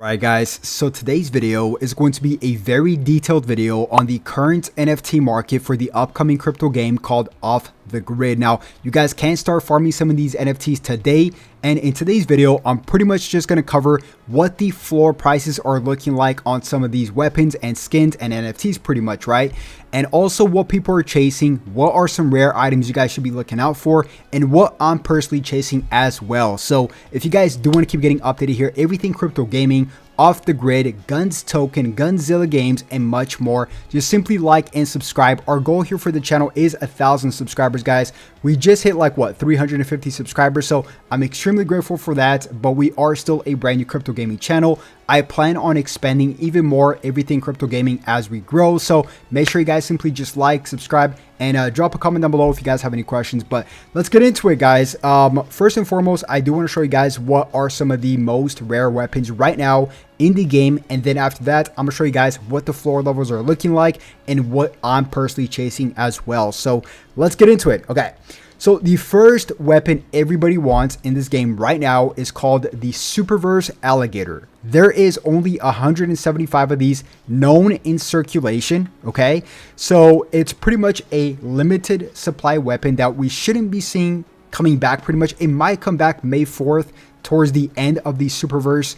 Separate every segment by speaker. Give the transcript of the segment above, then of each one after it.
Speaker 1: Right guys, so today's video is going to be a very detailed video on the current NFT market for the upcoming crypto game called Off the Grid. Now, you guys can start farming some of these NFTs today, and in today's video, I'm pretty much just going to cover what the floor prices are looking like on some of these weapons and skins and NFTs pretty much, right? And also what people are chasing, what are some rare items you guys should be looking out for, and what I'm personally chasing as well. So if you guys do want to keep getting updated here, everything crypto gaming, Off the Grid, GUNZ token, Gunzilla games, and much more, just simply like and subscribe. Our goal here for the channel is 1,000 subscribers, guys. We just hit like what, 350 subscribers, so I'm extremely grateful for that, but we are still a brand new crypto gaming channel. I plan on expanding even more everything crypto gaming as we grow, so make sure you guys simply just like, subscribe, and drop a comment down below if you guys have any questions. But let's get into it, guys. First and foremost, I do want to show you guys what are some of the most rare weapons right now in the game, and then after that I'm gonna show you guys what the floor levels are looking like and what I'm personally chasing as well. So let's get into it. Okay, so the first weapon everybody wants in this game right now is called the Superverse Alligator. There is only 175 of these known in circulation. Okay, so it's pretty much a limited supply weapon that we shouldn't be seeing coming back. Pretty much it might come back May 4th towards the end of the Superverse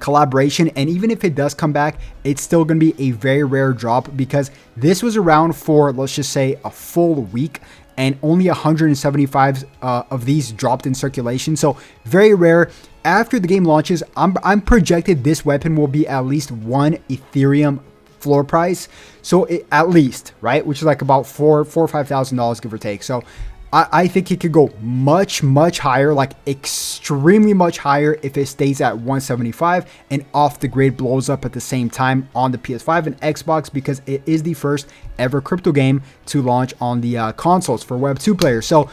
Speaker 1: collaboration, and even if it does come back, it's still going to be a very rare drop because this was around for, let's just say, a full week, and only 175 of these dropped in circulation, so very rare. After the game launches, I'm projected this weapon will be at least 1 Ethereum floor price, so at least, right, which is like about $4,000 or $5,000 give or take. So I think it could go much higher, like extremely much higher, if it stays at 175 and Off the Grid blows up at the same time on the PS5 and Xbox, because it is the first ever crypto game to launch on the consoles for Web 2 players. So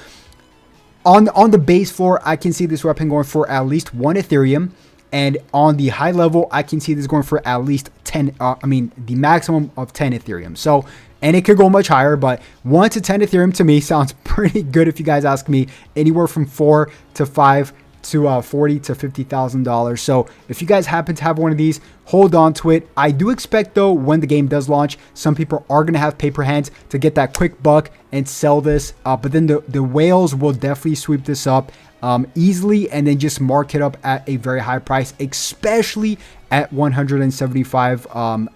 Speaker 1: on the base floor, I can see this weapon going for at least 1 Ethereum. And on the high level, I can see this going for at least 10, the maximum of 10 Ethereum. So, and it could go much higher, but 1 to 10 Ethereum to me sounds pretty good if you guys ask me. Anywhere from 4 to 5 to $40,000 to $50,000. So if you guys happen to have one of these, hold on to it. I do expect though, when the game does launch, some people are going to have paper hands to get that quick buck and sell this. But then the whales will definitely sweep this up easily and then just mark it up at a very high price, especially at 175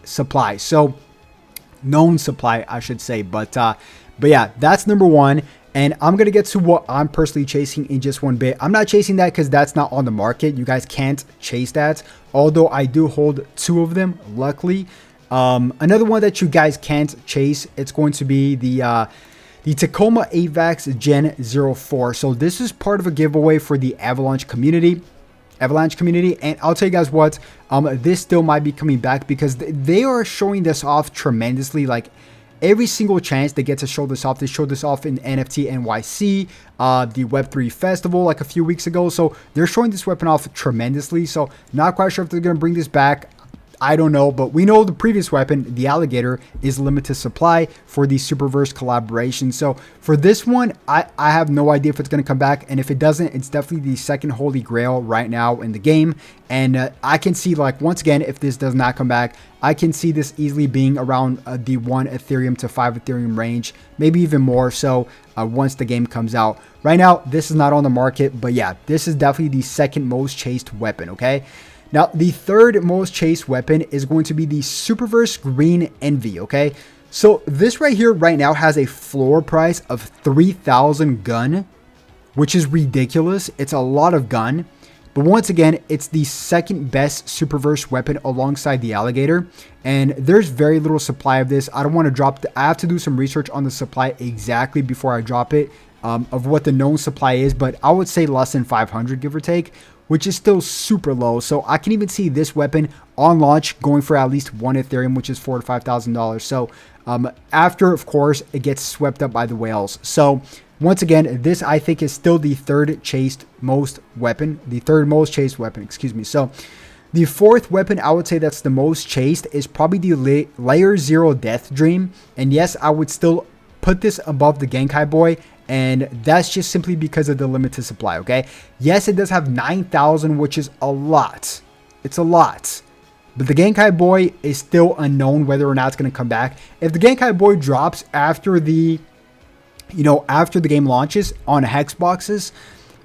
Speaker 1: supply. So known supply, I should say. But yeah, that's number one. And I'm going to get to what I'm personally chasing in just one bit. I'm not chasing that because that's not on the market. You guys can't chase that. Although I do hold 2 of them, luckily. Another one that you guys can't chase, it's going to be the Tacoma AVAX Gen 04. So this is part of a giveaway for the Avalanche community. And I'll tell you guys what, this still might be coming back because they are showing this off tremendously. Like every single chance they get to show this off. They showed this off in NFT NYC, the Web3 festival like a few weeks ago. So they're showing this weapon off tremendously. So not quite sure if they're going to bring this back. I don't know, but we know the previous weapon, the Alligator, is limited supply for the Superverse collaboration. So for this one, I have no idea if it's going to come back. And if it doesn't, it's definitely the second holy grail right now in the game. And I can see, like, once again, if this does not come back, I can see this easily being around the 1 Ethereum to 5 Ethereum range, maybe even more so once the game comes out. Right now, this is not on the market, but yeah, this is definitely the second most chased weapon, okay? Now, the third most chased weapon is going to be the Superverse Green Envy, okay? So this right here right now has a floor price of 3,000 gun, which is ridiculous. It's a lot of gun. But once again, it's the second best Superverse weapon alongside the Alligator. And there's very little supply of this. I don't want to drop I have to do some research on the supply exactly before I drop it, of what the known supply is. But I would say less than 500, give or take, which is still super low. So I can even see this weapon on launch going for at least 1 Ethereum, which is $4,000 to $5,000. So after, of course, it gets swept up by the whales. So once again, this I think is still the third most chased weapon, excuse me. So the fourth weapon I would say that's the most chased is probably the Layer 0 Death Dream. And yes, I would still put this above the Genkai Boy, and that's just simply because of the limited supply, okay? Yes, it does have 9,000, which is a lot. It's a lot. But the Genkai Boy is still unknown whether or not it's going to come back. If the Genkai Boy drops after the, after the game launches on hex boxes,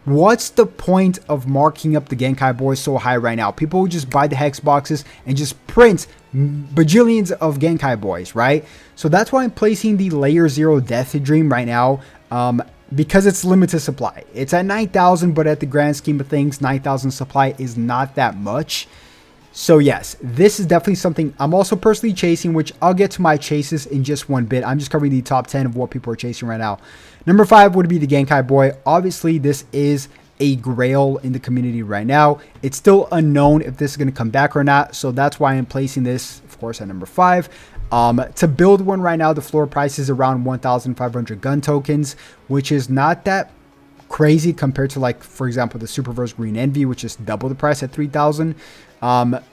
Speaker 1: what's the point of marking up the Genkai Boy so high right now? People will just buy the hex boxes and just print bajillions of Genkai Boys, right? So that's why I'm placing the Layer 0 Death Dream right now, because it's limited supply. It's at 9,000, but at the grand scheme of things, 9,000 supply is not that much. So yes, this is definitely something I'm also personally chasing, which I'll get to my chases in just one bit. I'm just covering the top 10 of what people are chasing right now. Number 5 would be the Genkai Boy. Obviously, this is a grail in the community right now. It's still unknown if this is going to come back or not. So that's why I'm placing this, of course, at number 5. To build one right now, the floor price is around 1,500 gun tokens, which is not that crazy compared to, like, for example, the Superverse Green Envy, which is double the price at 3,000.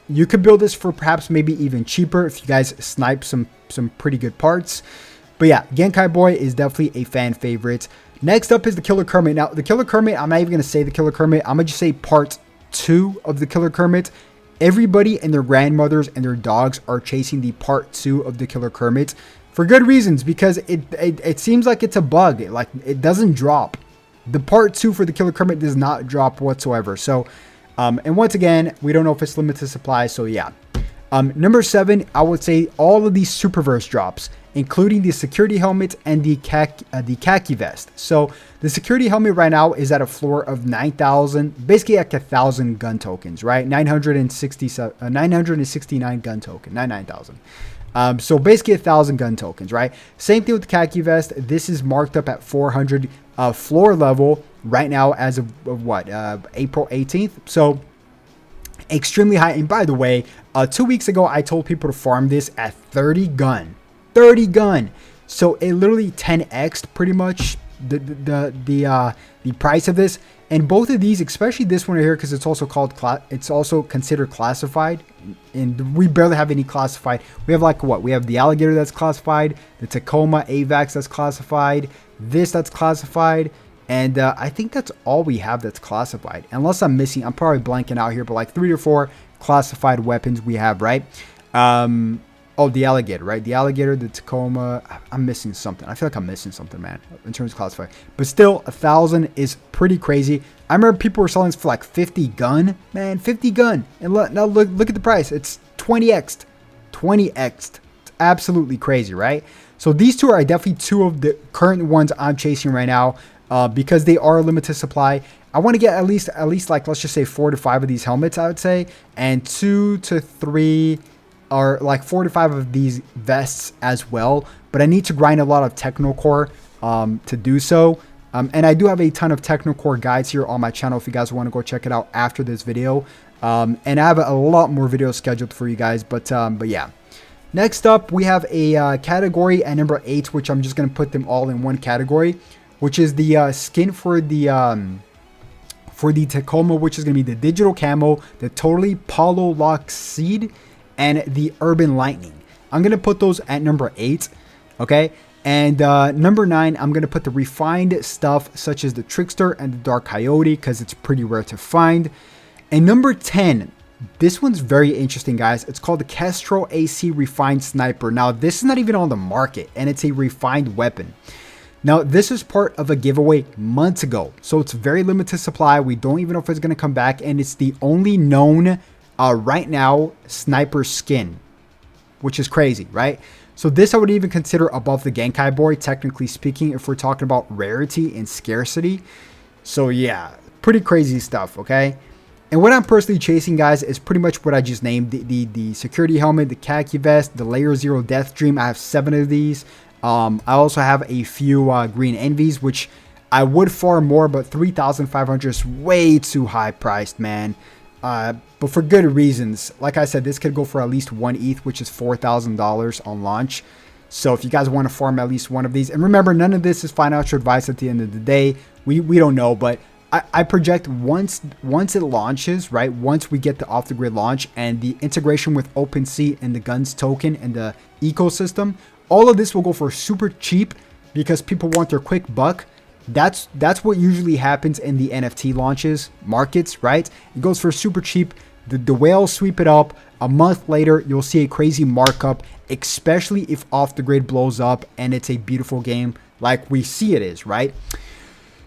Speaker 1: You could build this for perhaps maybe even cheaper if you guys snipe some pretty good parts. But yeah, Genkai Boy is definitely a fan favorite. Next up is the Killer Kermit. Now, the Killer Kermit, I'm not even going to say the Killer Kermit. I'm going to just say part 2 of the Killer Kermit. Everybody and their grandmothers and their dogs are chasing the part 2 of the Killer Kermit for good reasons, because it seems like it's a bug. Like, it doesn't drop. The part 2 for the Killer Kermit does not drop whatsoever. So, and once again, we don't know if it's limited supply. So yeah. Number 7, I would say all of these Superverse drops, including the security helmet and the khaki vest. So the security helmet right now is at a floor of 9,000, basically like 1,000 gun tokens, right? 969 gun token, 99,000. So basically 1,000 gun tokens, right? Same thing with the khaki vest. This is marked up at 400 floor level right now as of what, April 18th. So extremely high. And by the way, 2 weeks ago, I told people to farm this at 30 gun. 30 gun. So it literally 10x'd pretty much the price of this. And both of these, especially this one right here, because it's also called it's also considered classified, and we barely have any classified. We have like what? We have the alligator that's classified, the Tacoma AVAX that's classified, this that's classified, and I think that's all we have that's classified. Unless I'm missing, I'm probably blanking out here, but like 3 or 4 classified weapons we have, right? Oh, the alligator, right? The alligator, the Tacoma. I'm missing something. I feel like I'm missing something, man, in terms of classified. But still, 1,000 is pretty crazy. I remember people were selling this for like 50 gun, man, 50 gun. And now look at the price. It's 20x'd, 20x'd. It's absolutely crazy, right? So these two are definitely 2 of the current ones I'm chasing right now, because they are limited supply. I want to get at least like, let's just say 4 to 5 of these helmets, I would say, and 2 to 3. Or like 4 to 5 of these vests as well, but I need to grind a lot of Technocore to do so. And I do have a ton of Technocore guides here on my channel if you guys want to go check it out after this video. And I have a lot more videos scheduled for you guys, but yeah. Next up, we have a category at number 8, which I'm just going to put them all in one category, which is the skin for the Tacoma, which is going to be the digital camo, the totally Palo Lock Seed, and the Urban Lightning. I'm going to put those at number 8, okay? And number 9, I'm going to put the refined stuff such as the Trickster and the Dark Coyote because it's pretty rare to find. And number 10, this one's very interesting, guys. It's called the Kestrel AC Refined Sniper. Now, this is not even on the market, and it's a refined weapon. Now, this is part of a giveaway months ago, so it's very limited supply. We don't even know if it's going to come back, and it's the only known right now sniper skin, which is crazy, right? So this I would even consider above the Genkai Boy, technically speaking, if we're talking about rarity and scarcity. So yeah, pretty crazy stuff, okay? And what I'm personally chasing, guys, is pretty much what I just named. The security helmet, the khaki vest, the Layer 0 Death Dream. I have 7 of these. I also have a few Green Envies, which I would farm more, but 3,500 is way too high priced, man. But for good reasons. Like I said, this could go for at least 1 ETH, which is $4,000 on launch. So if you guys want to farm at least one of these, and remember, none of this is financial advice at the end of the day. We don't know, but I project once it launches, right? Once we get the off the grid launch and the integration with OpenSea and the GUNZ token and the ecosystem, all of this will go for super cheap because people want their quick buck. That's what usually happens in the NFT launches markets, right? It goes for super cheap. The whales sweep it up. a month later, you'll see a crazy markup, especially if Off the Grid blows up and it's a beautiful game like we see it is, right?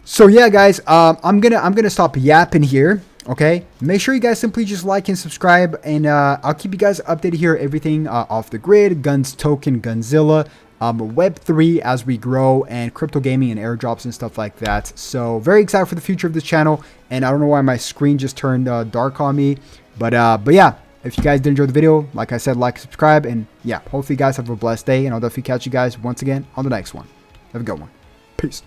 Speaker 1: So yeah, guys, I'm gonna stop yapping here. Okay, make sure you guys simply just like and subscribe, and I'll keep you guys updated here. Everything Off the Grid, GUNZ token, Gunzilla, Web3 as we grow, and crypto gaming and airdrops and stuff like that. So very excited for the future of this channel, and I don't know why my screen just turned dark on me, but yeah. If you guys did enjoy the video, like I said, like, subscribe, and yeah, hopefully you guys have a blessed day, and I'll definitely catch you guys once again on the next one. Have a good one. Peace.